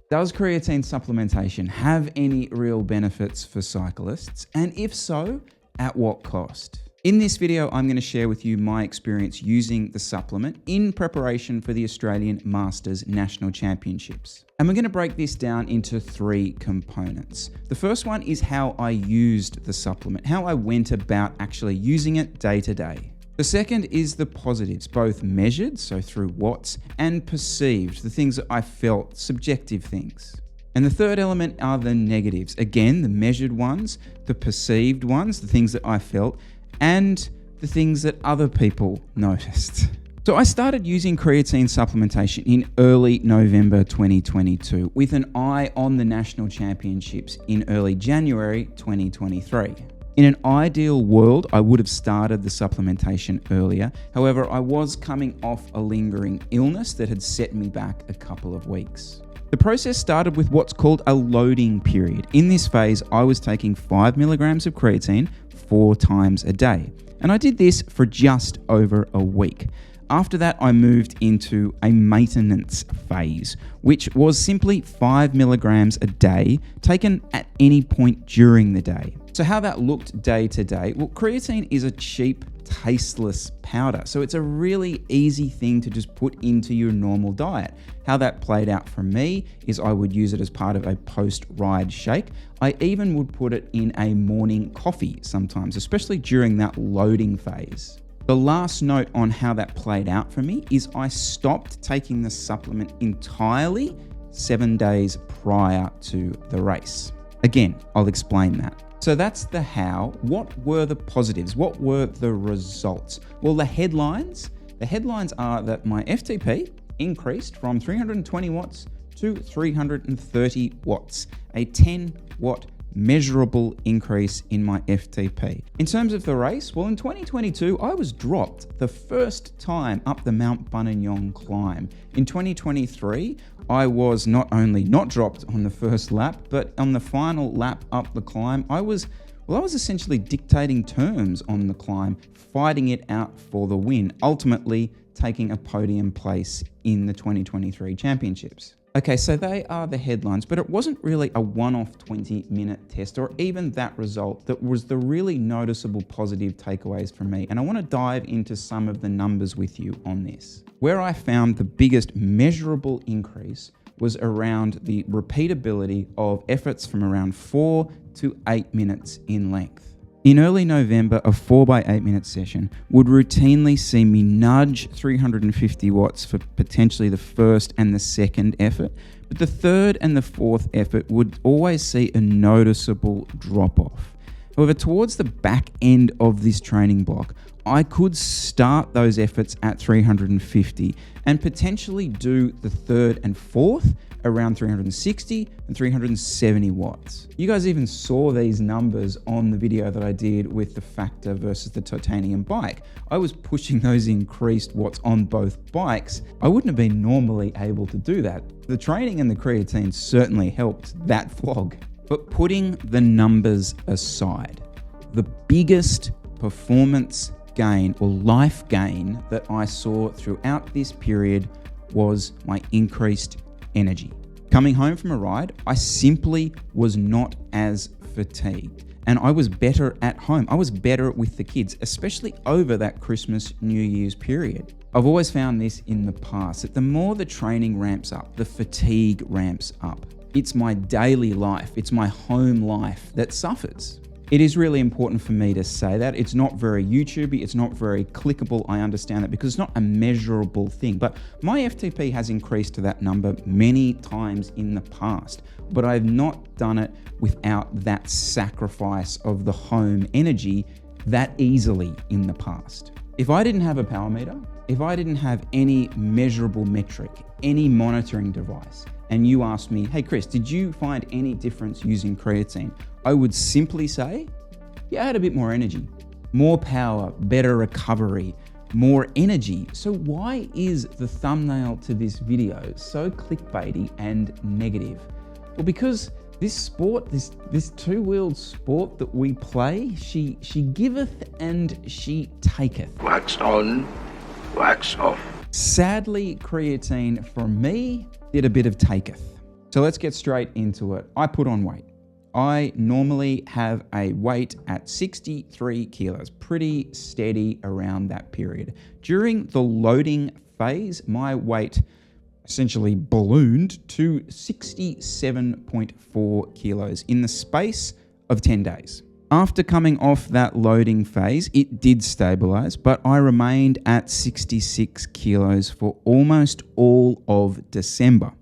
Does creatine supplementation have any real benefits for cyclists? And if so, at what cost? In this video, I'm going to share with you my experience using the supplement in preparation for the Australian Masters National Championships. And we're going to break this down into 3 components. The first one is how I used the supplement, how I went about actually using it day to day. The second is the positives, both measured, so through watts, and perceived, the things that I felt, subjective things. And the third element are the negatives. Again, the measured ones, the perceived ones, the things that I felt, and the things that other people noticed. So I started using creatine supplementation in early November 2022 with an eye on the National Championships in early January 2023. In an ideal world, I would have started the supplementation earlier. However, I was coming off a lingering illness that had set me back a couple of weeks. The process started with what's called a loading period. In this phase, I was taking 5 milligrams of creatine 4 times a day. And I did this for just over a week. After that, I moved into a maintenance phase, which was simply 5 milligrams a day taken at any point during the day. So how that looked day to day, well, creatine is a cheap, tasteless powder. So it's a really easy thing to just put into your normal diet. How that played out for me is I would use it as part of a post-ride shake. I even would put it in a morning coffee sometimes, especially during that loading phase. The last note on how that played out for me is I stopped taking the supplement entirely 7 days prior to the race. Again, I'll explain that. So that's the how. What were the positives? What were the results? Well, the headlines are that my FTP increased from 320 watts to 330 watts, a 10-watt measurable increase in my FTP. In terms of the race, well, in 2022, I was dropped the first time up the Mount Buninyong climb. In 2023, I was not only not dropped on the first lap, but on the final lap up the climb, I was essentially dictating terms on the climb, fighting it out for the win, ultimately taking a podium place in the 2023 championships. Okay, so they are the headlines, but it wasn't really a one-off 20-minute test or even that result that was the really noticeable positive takeaways for me. And I want to dive into some of the numbers with you on this. Where I found the biggest measurable increase was around the repeatability of efforts from around 4 to 8 minutes in length. In early November, a 4x8 minute session would routinely see me nudge 350 watts for potentially the first and the second effort, but the third and the fourth effort would always see a noticeable drop off. However, towards the back end of this training block, I could start those efforts at 350 and potentially do the third and fourth around 360 and 370 watts. You guys even saw these numbers on the video that I did with the Factor versus the titanium bike. I was pushing those increased watts on both bikes. I wouldn't have been normally able to do that. The training and the creatine certainly helped that vlog. But putting the numbers aside, the biggest performance gain or life gain that I saw throughout this period was my increased energy. Coming home from a ride, I simply was not as fatigued and I was better at home. I was better with the kids, especially over that Christmas, New Year's period. I've always found this in the past, that the more the training ramps up, the fatigue ramps up. It's my daily life, it's my home life that suffers. It is really important for me to say that. It's not very YouTubey, it's not very clickable, I understand that, because it's not a measurable thing. But my FTP has increased to that number many times in the past, but I've not done it without that sacrifice of the home energy that easily in the past. If I didn't have a power meter, if I didn't have any measurable metric, any monitoring device, and you asked me, hey Chris, did you find any difference using creatine? I would simply say, yeah, I had a bit more energy, more power, better recovery, more energy. So why is the thumbnail to this video so clickbaity and negative? Well, because this sport, this two-wheeled sport that we play, she giveth and she taketh. Wax on, wax off. Sadly, creatine for me did a bit of taketh. So let's get straight into it. I put on weight. I normally have a weight at 63 kilos, pretty steady around that period. During the loading phase, my weight essentially ballooned to 67.4 kilos in the space of 10 days. After coming off that loading phase, it did stabilize, but I remained at 66 kilos for almost all of December.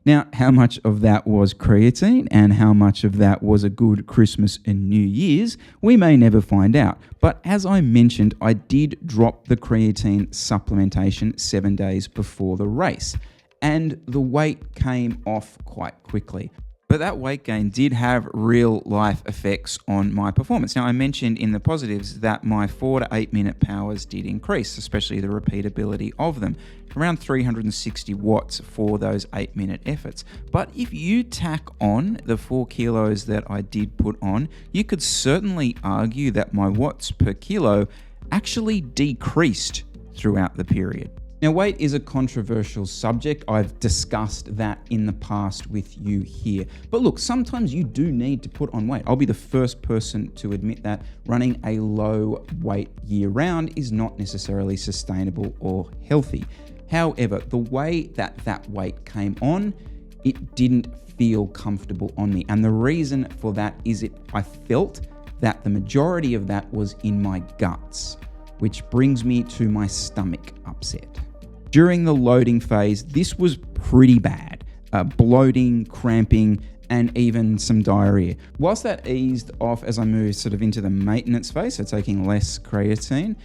Now, how much of that was creatine and how much of that was a good Christmas and New Year's, we may never find out. But as I mentioned, I did drop the creatine supplementation 7 days before the race, and the weight came off quite quickly. But that weight gain did have real life effects on my performance. Now, I mentioned in the positives that my 4 to 8 minute powers did increase, especially the repeatability of them, around 360 watts for those 8 minute efforts. But if you tack on the 4 kilos that I did put on, you could certainly argue that my watts per kilo actually decreased throughout the period. Now, weight is a controversial subject. I've discussed that in the past with you here. But look, sometimes you do need to put on weight. I'll be the first person to admit that running a low weight year round is not necessarily sustainable or healthy. However, the way that weight came on, it didn't feel comfortable on me. And the reason for that is I felt that the majority of that was in my guts, which brings me to my stomach upset. During the loading phase, this was pretty bad. Bloating, cramping, and even some diarrhea. Whilst that eased off as I moved sort of into the maintenance phase, so taking less creatine,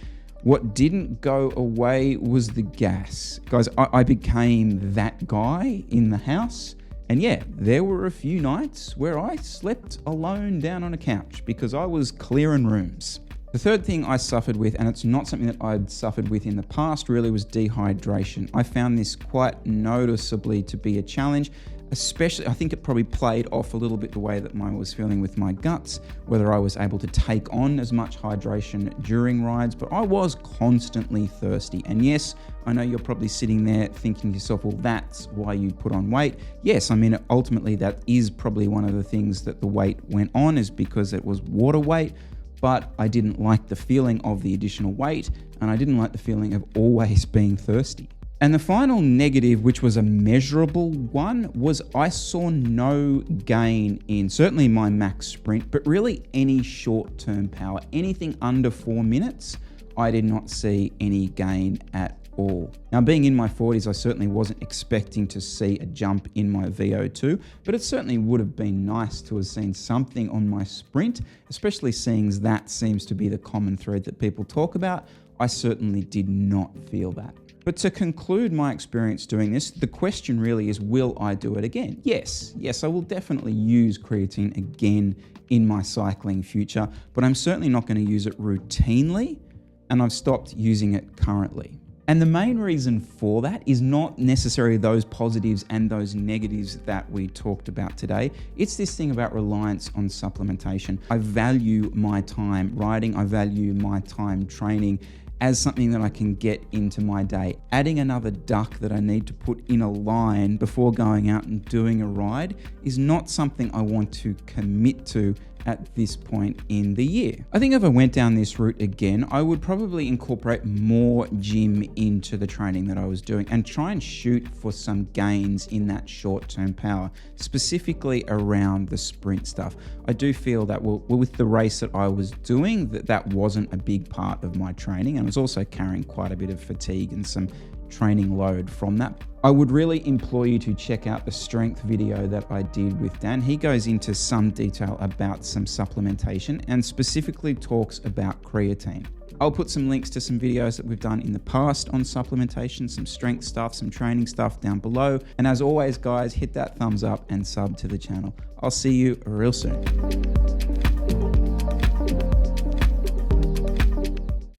what didn't go away was the gas. Guys, I became that guy in the house. And yeah, there were a few nights where I slept alone down on a couch because I was clearing rooms. The third thing I suffered with, and it's not something that I'd suffered with in the past, really was dehydration. I found this quite noticeably to be a challenge, especially, I think it probably played off a little bit the way that I was feeling with my guts, whether I was able to take on as much hydration during rides, but I was constantly thirsty. And yes, I know you're probably sitting there thinking to yourself, well, that's why you put on weight. Yes, I mean, ultimately that is probably one of the things that the weight went on, is because it was water weight. But I didn't like the feeling of the additional weight, and I didn't like the feeling of always being thirsty. And the final negative, which was a measurable one, was I saw no gain in certainly my max sprint, but really any short-term power. Anything under 4 minutes, I did not see any gain at all. Now, being in my 40s, I certainly wasn't expecting to see a jump in my VO2, but it certainly would have been nice to have seen something on my sprint, especially seeing that seems to be the common thread that people talk about. I certainly did not feel that. But to conclude my experience doing this, the question really is, will I do it again? Yes, I will definitely use creatine again in my cycling future, but I'm certainly not going to use it routinely, and I've stopped using it currently. And the main reason for that is not necessarily those positives and those negatives that we talked about today. It's this thing about reliance on supplementation. I value my time riding. I value my time training as something that I can get into my day. Adding another duck that I need to put in a line before going out and doing a ride is not something I want to commit to at this point in the year. I think if I went down this route again, I would probably incorporate more gym into the training that I was doing and try and shoot for some gains in that short-term power, specifically around the sprint stuff. I do feel that with the race that I was doing, that wasn't a big part of my training, and I was also carrying quite a bit of fatigue and some training load from that. I would really implore you to check out the strength video that I did with Dan. He goes into some detail about some supplementation and specifically talks about creatine. I'll put some links to some videos that we've done in the past on supplementation, some strength stuff, some training stuff down below. And as always, guys, hit that thumbs up and sub to the channel. I'll see you real soon.